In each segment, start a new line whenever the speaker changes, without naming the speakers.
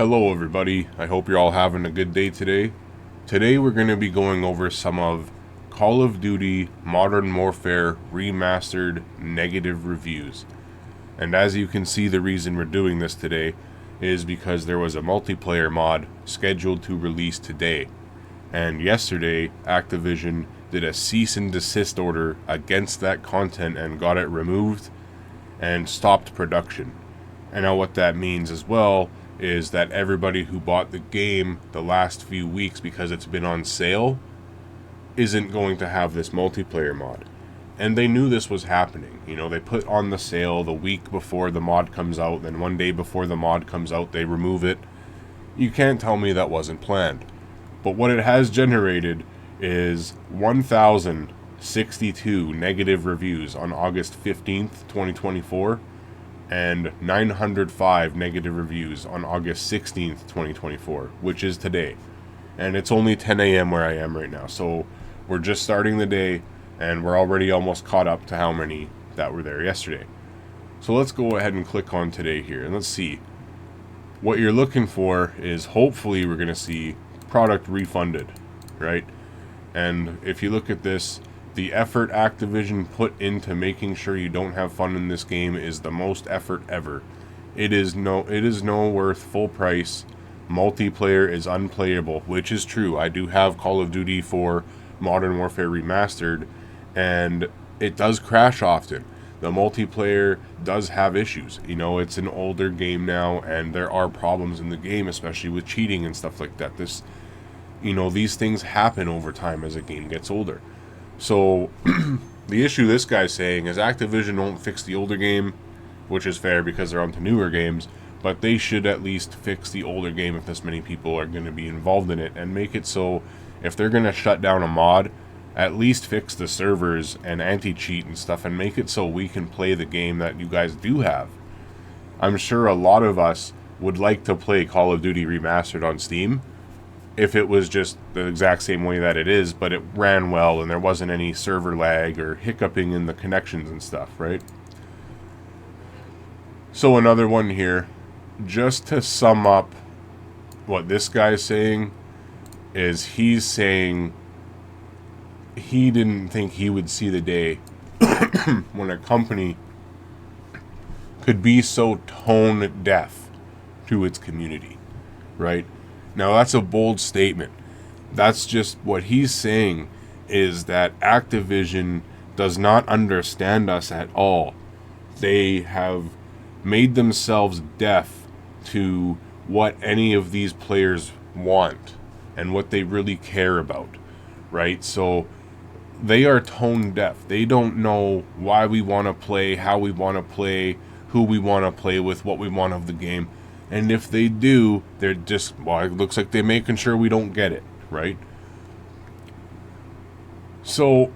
Hello everybody, I hope you're all having a good day today. Today we're going to be going over some of Call of Duty Modern Warfare Remastered negative reviews. And as you can see, the reason we're doing this today is because there was a multiplayer mod scheduled to release today. And yesterday, Activision did a cease and desist order against that content and got it removed and stopped production. And now what that means as well is that everybody who bought the game the last few weeks because it's been on sale isn't going to have this multiplayer mod. And they knew this was happening. You know, they put on the sale the week before the mod comes out, then one day before the mod comes out, they remove it. You can't tell me that wasn't planned. But what it has generated is 1,062 negative reviews on August 15th, 2024. And 905 negative reviews on August 16th, 2024, which is today. And it's only 10 a.m. where I am right now, so we're just starting the day, and we're already almost caught up to how many that were there yesterday. So let's go ahead and click on today here, and let's see. What you're looking for is, hopefully we're going to see product refunded, right? And if you look at this, the effort Activision put into making sure you don't have fun in this game is the most effort ever. It is no worth full price. Multiplayer is unplayable, which is true. I do have Call of Duty 4 Modern Warfare Remastered, and it does crash often. The multiplayer does have issues. You know, it's an older game now, and there are problems in the game, especially with cheating and stuff like that. These things happen over time as a game gets older. So, the issue this guy's saying is Activision won't fix the older game, which is fair because they're onto newer games, but they should at least fix the older game if this many people are going to be involved in it, and make it so if they're going to shut down a mod, at least fix the servers and anti-cheat and stuff, and make it so we can play the game that you guys do have. I'm sure a lot of us would like to play Call of Duty Remastered on Steam, if it was just the exact same way that it is, but it ran well and there wasn't any server lag or hiccuping in the connections and stuff, right? So another one here, just to sum up what this guy's saying, is he's saying he didn't think he would see the day when a company could be so tone deaf to its community, right? Now, that's a bold statement. That's just what he's saying, is that Activision does not understand us at all. They have made themselves deaf to what any of these players want and what they really care about, right? So they are tone deaf. They don't know why we want to play, how we want to play, who we want to play with, what we want of the game. And if they do, they're just, well, it looks like they're making sure we don't get it, right? So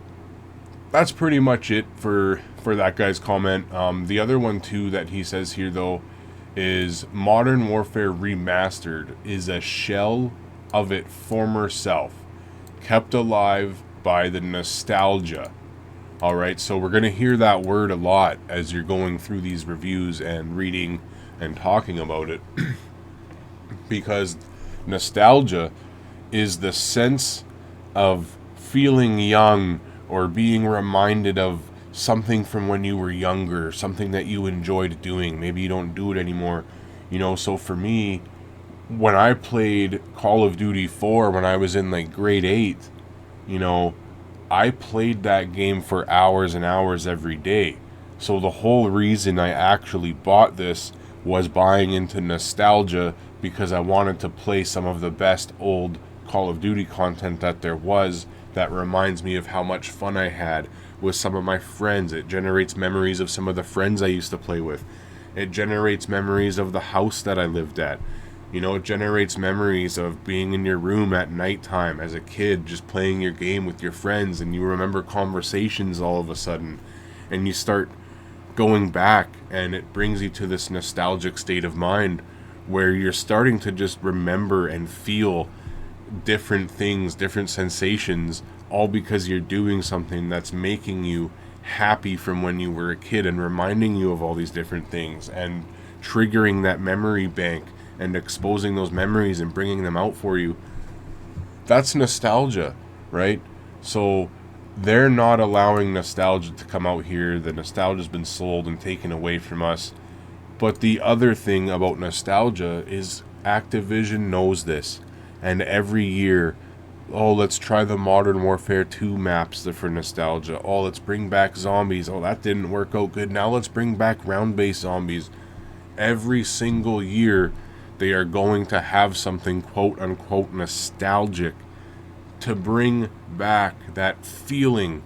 that's pretty much it for that guy's comment. The other one, too, that he says here, though, is Modern Warfare Remastered is a shell of its former self, kept alive by the nostalgia. All right, so we're going to hear that word a lot as you're going through these reviews and reading and talking about it, because nostalgia is the sense of feeling young or being reminded of something from when you were younger, something that you enjoyed doing. Maybe you don't do it anymore, so for me, when I played Call of Duty 4 when I was in like grade 8, I played that game for hours and hours every day. So the whole reason I actually bought this was buying into nostalgia, because I wanted to play some of the best old Call of Duty content that there was, that reminds me of how much fun I had with some of my friends. It generates memories of some of the friends I used to play with. It generates memories of the house that I lived at. It generates memories of being in your room at nighttime as a kid, just playing your game with your friends, and you remember conversations all of a sudden, and you start going back, and it brings you to this nostalgic state of mind where you're starting to just remember and feel different things, different sensations, all because you're doing something that's making you happy from when you were a kid and reminding you of all these different things and triggering that memory bank and exposing those memories and bringing them out for you. That's nostalgia, right? So they're not allowing nostalgia to come out here. The nostalgia's been sold and taken away from us. But the other thing about nostalgia is Activision knows this. And every year, oh, let's try the Modern Warfare 2 maps for nostalgia. Oh, let's bring back zombies. Oh, that didn't work out good. Now let's bring back round-based zombies. Every single year, they are going to have something quote-unquote nostalgic to bring back that feeling.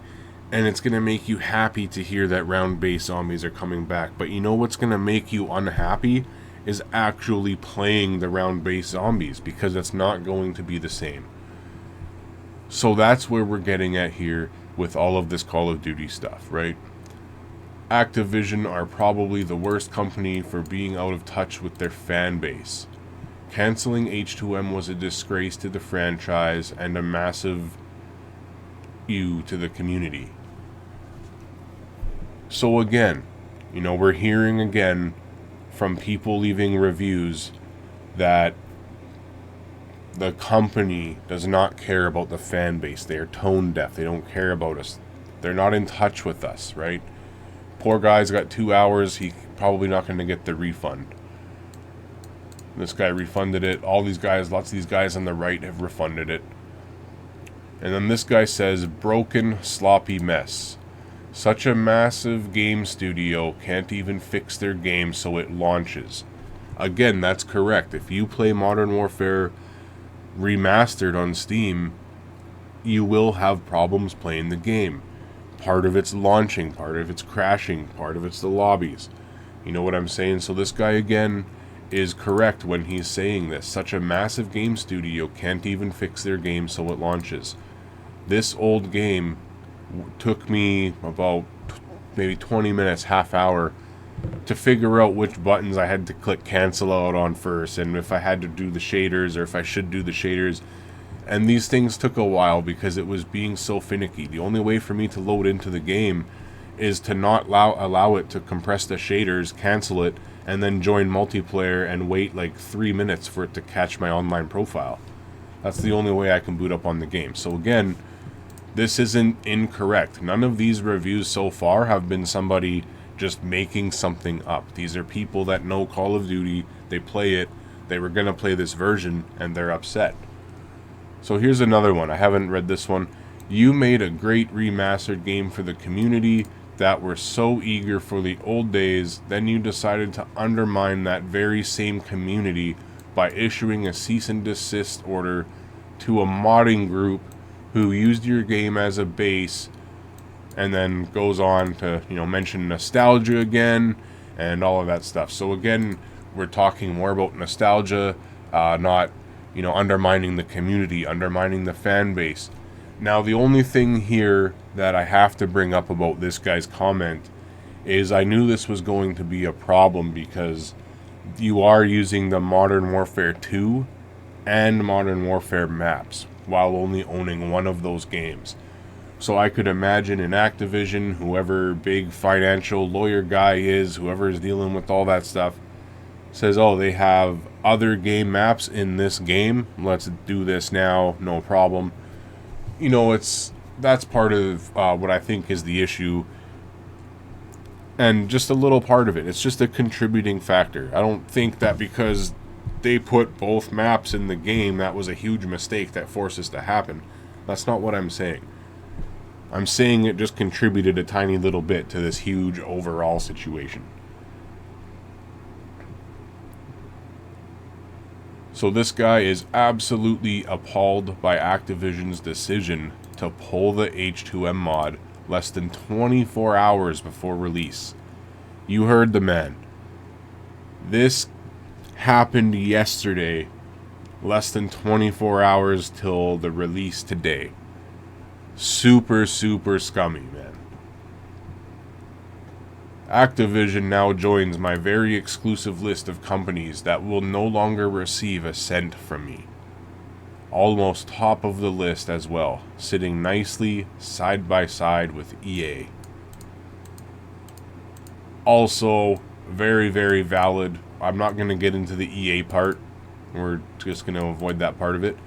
And it's going to make you happy to hear that round-based zombies are coming back. But you know what's going to make you unhappy? Is actually playing the round-based zombies, because it's not going to be the same. So that's where we're getting at here with all of this Call of Duty stuff, right? Activision are probably the worst company for being out of touch with their fan base. Canceling H2M was a disgrace to the franchise and a massive to the community. So again, we're hearing again from people leaving reviews that the company does not care about the fan base. They are tone deaf. They don't care about us. They're not in touch with us, right? Poor guy's got 2 hours. He probably not going to get the refund. This guy refunded it. All these guys, lots of these guys on the right have refunded it. And then this guy says, broken, sloppy mess. Such a massive game studio can't even fix their game so it launches. Again, that's correct. If you play Modern Warfare Remastered on Steam, you will have problems playing the game. Part of it's launching, part of it's crashing, part of it's the lobbies. You know what I'm saying? So this guy, again, is correct when he's saying this. Such a massive game studio can't even fix their game so it launches. This old game took me about maybe 20 minutes, half hour, to figure out which buttons I had to click cancel out on first, and if I had to do the shaders, or if I should do the shaders. And these things took a while because it was being so finicky. The only way for me to load into the game is to not allow it to compress the shaders, cancel it, and then join multiplayer and wait like 3 minutes for it to catch my online profile. That's the only way I can boot up on the game. So again, this isn't incorrect. None of these reviews so far have been somebody just making something up. These are people that know Call of Duty, they play it, they were going to play this version, and they're upset. So here's another one. I haven't read this one. You made a great remastered game for the community that were so eager for the old days, then you decided to undermine that very same community by issuing a cease and desist order to a modding group who used your game as a base, and then goes on to, mention nostalgia again and all of that stuff. So again, we're talking more about nostalgia, not, undermining the community, undermining the fan base. Now, the only thing here that I have to bring up about this guy's comment is I knew this was going to be a problem, because you are using the Modern Warfare 2 and Modern Warfare maps while only owning one of those games. So I could imagine in Activision, whoever big financial lawyer guy is, whoever is dealing with all that stuff, says, oh, they have other game maps in this game, let's do this now, no problem. That's part of what I think is the issue, and just a little part of it. It's just a contributing factor. I don't think that because they put both maps in the game, that was a huge mistake that forced this to happen. That's not what I'm saying. I'm saying it just contributed a tiny little bit to this huge overall situation. So this guy is absolutely appalled by Activision's decision to pull the H2M mod less than 24 hours before release. You heard the man. This happened yesterday, less than 24 hours till the release today. Super, super scummy, man. Activision now joins my very exclusive list of companies that will no longer receive a cent from me. Almost top of the list as well, sitting nicely side by side with EA. Also, very, very valid I'm not going to get into the EA part. We're just going to avoid that part of it.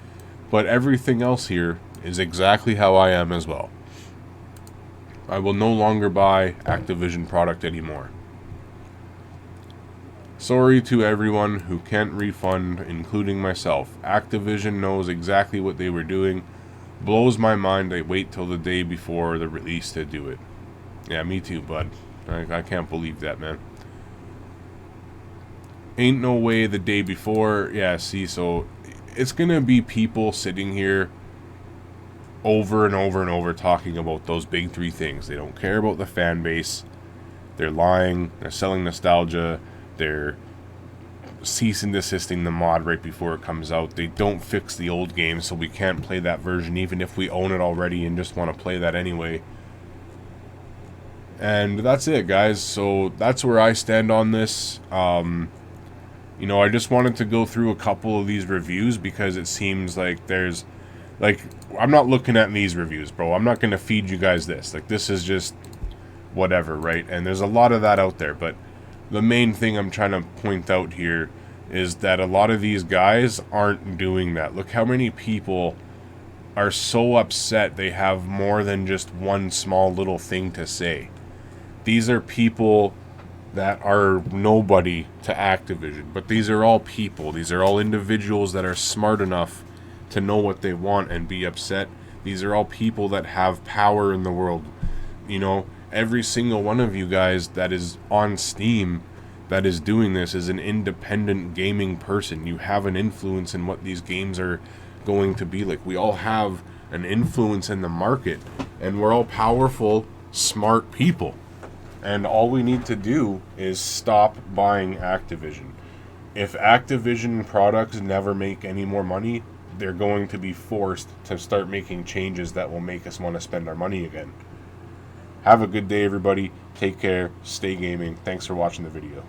But everything else here is exactly how I am as well. I will no longer buy Activision product anymore. Sorry to everyone who can't refund, including myself. Activision knows exactly what they were doing. Blows my mind they wait till the day before the release to do it. Yeah, me too, bud. I can't believe that, man. Ain't no way the day before. Yeah, see, so it's gonna be people sitting here over and over and over talking about those big three things. They don't care about the fan base. They're lying. They're selling nostalgia. They're cease and desisting the mod right before it comes out. They don't fix the old game, so we can't play that version even if we own it already and just want to play that anyway. And that's it, guys. So that's where I stand on this. You know, I just wanted to go through a couple of these reviews because it seems like there's, like, I'm not looking at these reviews, bro. I'm not going to feed you guys this. Like, this is just whatever, right? And there's a lot of that out there, but the main thing I'm trying to point out here is that a lot of these guys aren't doing that. Look how many people are so upset they have more than just one small little thing to say. These are people that are nobody to Activision, but these are all people. These are all individuals that are smart enough to know what they want and be upset. These are all people that have power in the world. You know, every single one of you guys that is on Steam that is doing this is an independent gaming person. You have an influence in what these games are going to be like. We all have an influence in the market, and we're all powerful, smart people. And all we need to do is stop buying Activision. If Activision products never make any more money, they're going to be forced to start making changes that will make us want to spend our money again. Have a good day, everybody. Take care. Stay gaming. Thanks for watching the video.